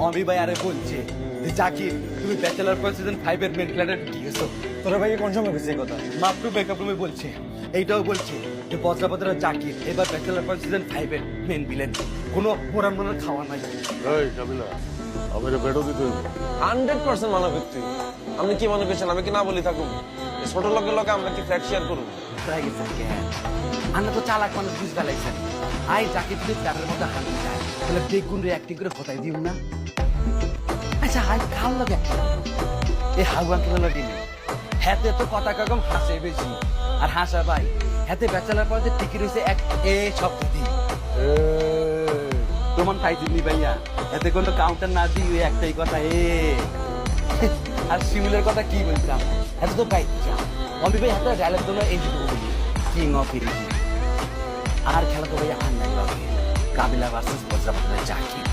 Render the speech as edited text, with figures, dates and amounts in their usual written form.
অমি ভাই আরে বলছে যে জাকির তুমি ব্যাচেলার পর সিজন 5 এর মেন প্ল্যানে ঢুকিয়েছো। তোরা ভাই কোন সময় গেছে কথা? মাত্র মেকআপ রুমে বলছে। এইটাও বলছে যে বজ্রাপতরা জাকির এবার ব্যাচেলার পর সিজন 5 এর মেন ভিলেন। কোনো পোড়ান মোড়ান খাওয়া নাই। এই কাবিলা আমার বেড়ো দিতে হইব 100% মানবিক তুই। আপনি কি মনে করছেন আমি কি না বলি থাকুন? এই ছোট লোকের লোকে আমরা কি ফ্ল্যাট শেয়ার করুন? প্রায় গেছেন কেন? আমরা তো চালাক মানুষ বুঝ ফেলাইছেন। আই জাকির যদি ফ্ল্যাটের মধ্যে হাঁটতে যায় তাহলে বেগুন রে অ্যাক্টিং করে ফটাই দিও না। আচ্ছা আই কাল লাগে এই হাগুয়ান কেন লাগে নি? হাতে তো কথা কম হাসে বেশি আর হাসা ভাই হাতে ব্যাচেলার পর যে টিকি রয়েছে এক এ সব দিদি তোমার খাই দিবনি ভাইয়া এতে কোনো কাউন্টার না দিই ওই একটাই কথা এ আর শিমুলের কথা কি বলতাম এত তো পাইছা অমি ভাই হাতে ডায়লগ দিল এই যে কিং অফ ইরিজি আর খেলা তো ভাইয়া আর নাই কাবিলা ভার্সেস বজ্রাপাতের জাকির